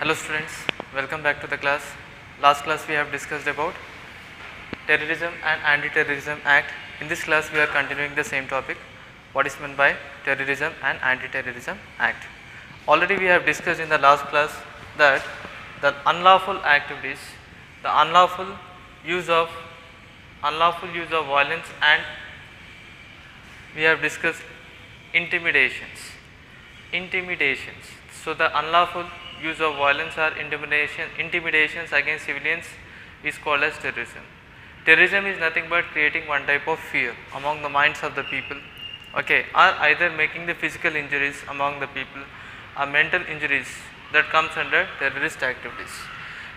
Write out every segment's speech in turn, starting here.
Hello students, welcome back to the class. Last class we have discussed about Terrorism and Anti-Terrorism Act. In this class we are continuing the same topic, what is meant by Terrorism and Anti-Terrorism Act. Already we have discussed in the last class that the unlawful activities, the unlawful use of violence, and we have discussed intimidations. So the unlawful use of violence or intimidations against civilians is called as terrorism. Terrorism is nothing but creating one type of fear among the minds of the people, okay, or either making the physical injuries among the people or mental injuries that comes under terrorist activities.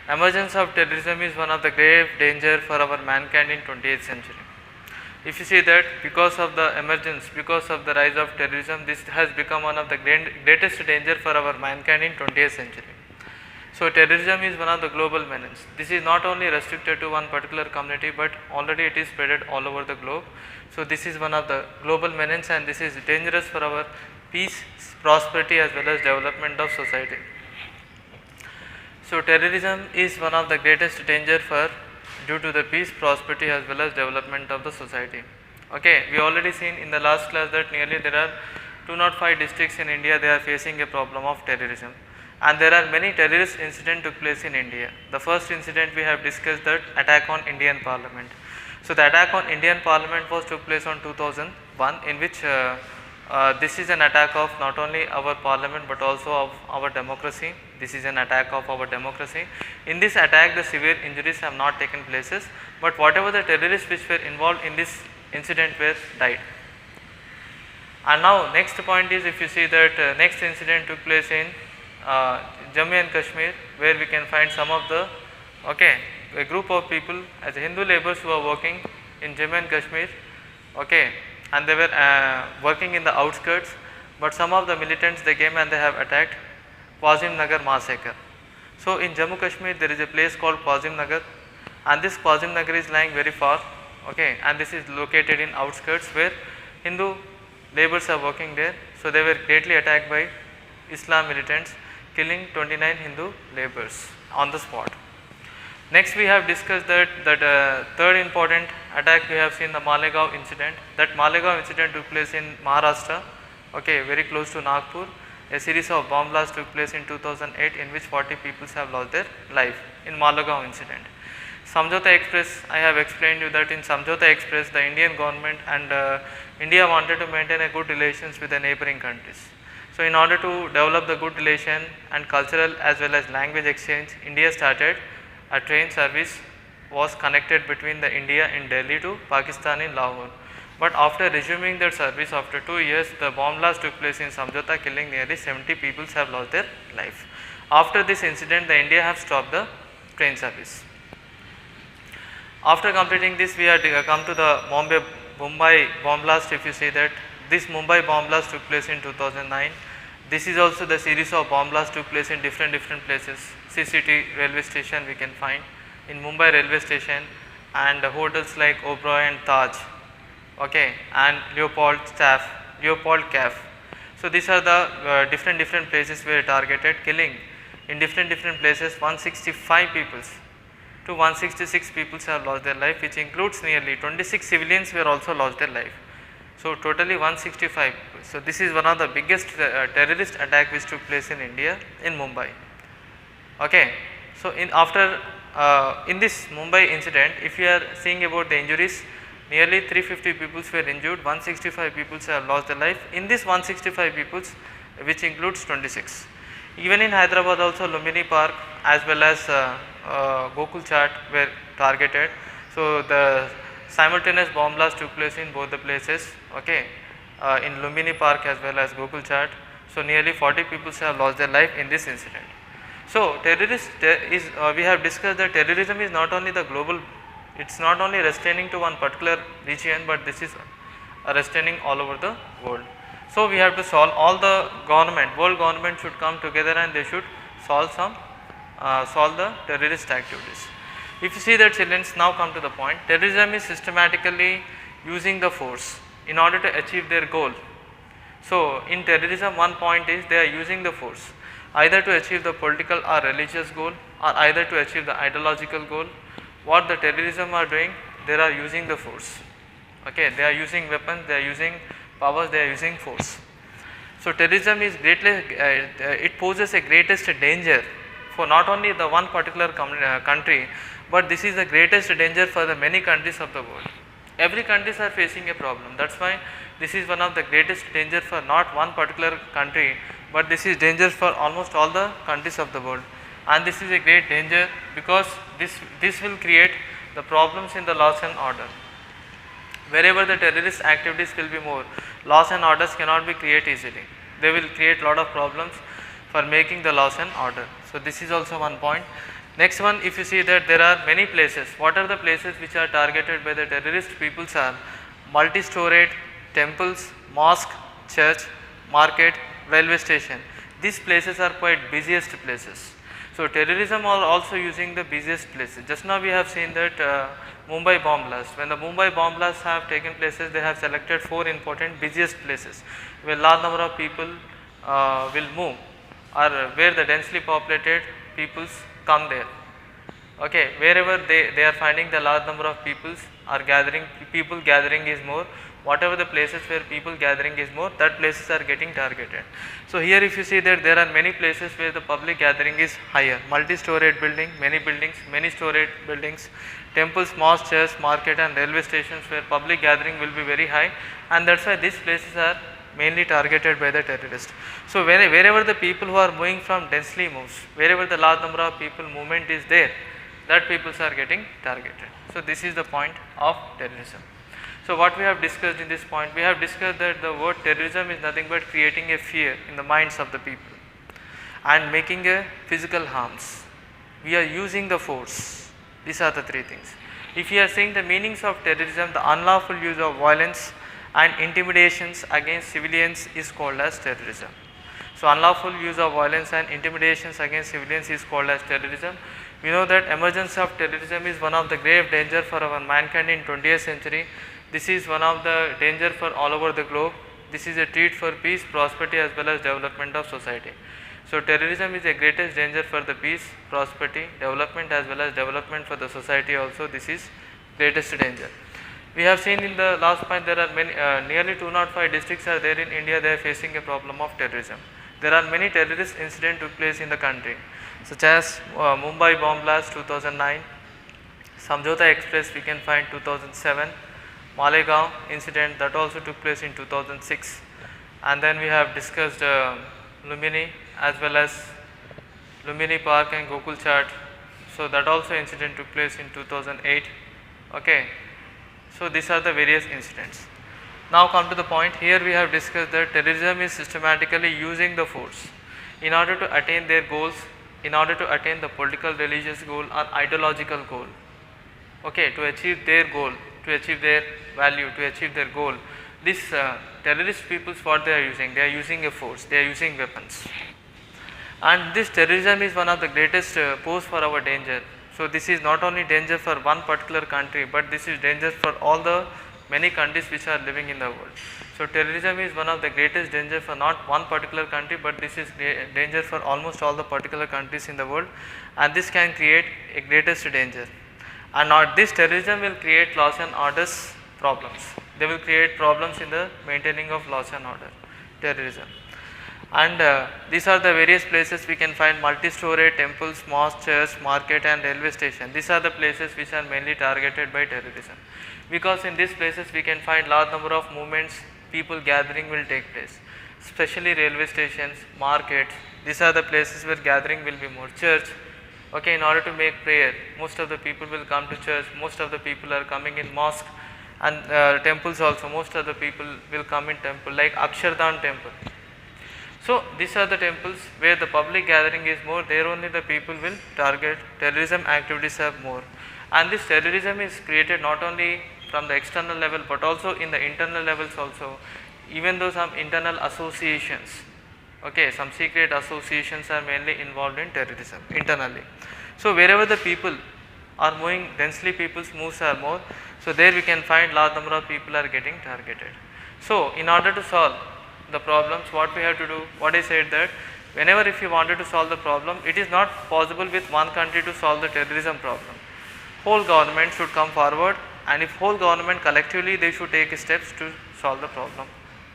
Emergence of terrorism is one of the grave danger for our mankind in 20th century. If you see that because of the rise of terrorism, this has become one of the greatest danger for our mankind in 20th century. So terrorism is one of the global menace. This is not only restricted to one particular community, but already it is spread all over the globe. So this is one of the global menace, and this is dangerous for our peace, prosperity as well as development of society. So terrorism is one of the greatest danger due to the peace, prosperity as well as development of the society. Okay, we already seen in the last class that nearly there are 205 districts in India, they are facing a problem of terrorism, and there are many terrorist incidents took place in India. The first incident we have discussed, that attack on Indian Parliament. So the attack on Indian Parliament took place on 2001, in which this is an attack of not only our parliament but also of our democracy. This is an attack of our democracy. In this attack the severe injuries have not taken places, but whatever the terrorists which were involved in this incident were died. And now next point is, if you see that next incident took place in Jammu and Kashmir, where we can find some of the a group of people as Hindu laborers who are working in Jammu and Kashmir, and they were working in the outskirts, but some of the militants they came and they have attacked Qasim Nagar massacre. So in Jammu Kashmir there is a place called Qasim Nagar, and this Qasim Nagar is lying very far, and this is located in outskirts where Hindu laborers are working there. So they were greatly attacked by Islam militants, killing 29 Hindu laborers on the spot. Next we have discussed that third important attack we have seen, the Malegaon incident. That Malegaon incident took place in Maharashtra, very close to Nagpur. A series of bomb blasts took place in 2008, in which 40 people have lost their life in Malegaon incident. Samjhauta Express, I have explained you that in Samjhauta Express the Indian government and India wanted to maintain a good relations with the neighboring countries. So in order to develop the good relation and cultural as well as language exchange, India started a train service was connected between the India in Delhi to Pakistan in Lahore. But after resuming that service after 2 years, the bomb blast took place in Samjhauta, killing nearly 70 people have lost their life. After this incident, the India have stopped the train service. After completing this, we have come to the Mumbai bomb blast. If you see that this Mumbai bomb blast took place in 2009. This is also the series of bomb blasts took place in different places. CCT railway station we can find, in Mumbai railway station, and hotels like Oberoi and Taj, and Leopold Caf. So these are the different places were targeted, killing in different places 165 people to 166 people have lost their life, which includes nearly 26 civilians were also lost their life. So totally 165. So this is one of the biggest terrorist attack which took place in India in Mumbai. So in this Mumbai incident, if you are seeing about the injuries, nearly 350 people were injured, 165 people have lost their life. In this 165 people, which includes 26. Even in Hyderabad also Lumbini Park as well as Gokul Chat were targeted. So the simultaneous bomb blast took place in both the places, in Lumbini Park as well as Gokul Chat. So nearly 40 people have lost their life in this incident. So we have discussed that terrorism is not only the global, it's not only restraining to one particular region, but this is restraining all over the world. So we have to solve, all the world government should come together and they should solve the terrorist activities. If you see that, children, now come to the point, terrorism is systematically using the force in order to achieve their goal. So in terrorism, one point is they are using the force. either to achieve the political or religious goal, or either to achieve the ideological goal. What the terrorism are doing, they are using the force. Okay, they are using weapons, they are using powers, they are using force. So terrorism is greatly, it poses a greatest danger for not only the one particular country, but this is the greatest danger for the many countries of the world. Every countries are facing a problem. That's why this is one of the greatest danger for not one particular country, but this is danger for almost all the countries of the world. And this is a great danger because this will create the problems in the laws and order. Wherever the terrorist activities will be more, laws and orders cannot be created easily. They will create lot of problems for making the laws and order. So this is also one point. Next one, if you see that there are many places, what are the places which are targeted by the terrorist peoples are multi-storied temples, mosque, church, market, railway station. These places are quite busiest places. So terrorism are also using the busiest places. Just now we have seen that Mumbai bomb blast. When the Mumbai bomb blasts have taken places, they have selected 4 important busiest places where large number of people will move, or where the densely populated peoples come there. Okay, wherever they are finding the large number of peoples are gathering, people gathering is more, whatever the places where people gathering is more, that places are getting targeted. So here if you see that there are many places where the public gathering is higher, multi-storied building, many buildings, many storied buildings, temples, mosques, church, market and railway stations where public gathering will be very high, and that's why these places are mainly targeted by the terrorists. So wherever the people who are moving from densely moves, wherever the large number of people movement is there, that peoples are getting targeted. So this is the point of terrorism. So what we have discussed in this point, we have discussed that the word terrorism is nothing but creating a fear in the minds of the people and making a physical harms. We are using the force. These are the 3 things. If you are saying the meanings of terrorism, the unlawful use of violence and intimidations against civilians is called as terrorism. So unlawful use of violence and intimidations against civilians is called as terrorism. We know that emergence of terrorism is one of the grave danger for our mankind in 20th century. This is one of the danger for all over the globe. This is a threat for peace, prosperity as well as development of society. So terrorism is the greatest danger for the peace, prosperity, development as well as development for the society also. This is greatest danger. We have seen in the last point there are many, nearly 205 districts are there in India, they are facing a problem of terrorism. There are many terrorist incidents took place in the country, such as Mumbai bomb blast 2009, Samjhauta Express we can find 2007, Malegaon incident that also took place in 2006, and then we have discussed Lumbini as well as Lumbini Park and Gokul Chat. So that also incident took place in 2008. Okay. So these are the various incidents. Now come to the point, here we have discussed that terrorism is systematically using the force in order to attain their goals, in order to attain the political, religious goal or ideological goal. Okay, to achieve their goal, to achieve their value, to achieve their goal. These terrorist peoples, what they are using a force, they are using weapons. And this terrorism is one of the greatest pose for our danger. So this is not only danger for one particular country, but this is danger for all the many countries which are living in the world. So terrorism is one of the greatest danger for not one particular country, but this is danger for almost all the particular countries in the world, and this can create a greatest danger. And not this terrorism will create laws and orders problems. They will create problems in the maintaining of laws and order, terrorism. And these are the various places we can find multi-story temples, mosque, church, market and railway station. These are the places which are mainly targeted by terrorism, because in these places we can find large number of movements, people gathering will take place, especially railway stations, markets. These are the places where gathering will be more. Church, okay, in order to make prayer, most of the people will come to church, most of the people are coming in mosque, and temples also, most of the people will come in temple like Akshardhan temple. So these are the temples where the public gathering is more, there only the people will target, terrorism activities are more. And this terrorism is created not only from the external level but also in the internal levels also, even though some internal associations, okay, some secret associations are mainly involved in terrorism internally. So wherever the people are moving, densely people's moves are more, so there we can find large number of people are getting targeted. So in order to solve the problems, what we have to do, what I said that Whenever if you wanted to solve the problem, it is not possible with one country to solve the terrorism problem. Whole government should come forward, and if whole government collectively, they should take steps to solve the problem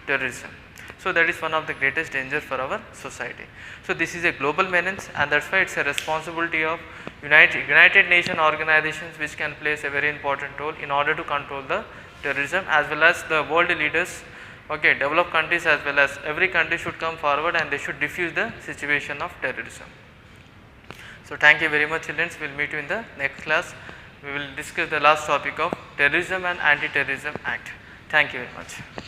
terrorism. So that is one of the greatest danger for our society. So this is a global menace, and that's why it's a responsibility of United Nations organizations, which can place a very important role in order to control the terrorism, as well as the world leaders, okay, developed countries as well as every country should come forward, and they should diffuse the situation of terrorism. So thank you very much, children. We will meet you in the next class. We will discuss the last topic of Terrorism and Anti-Terrorism Act. Thank you very much.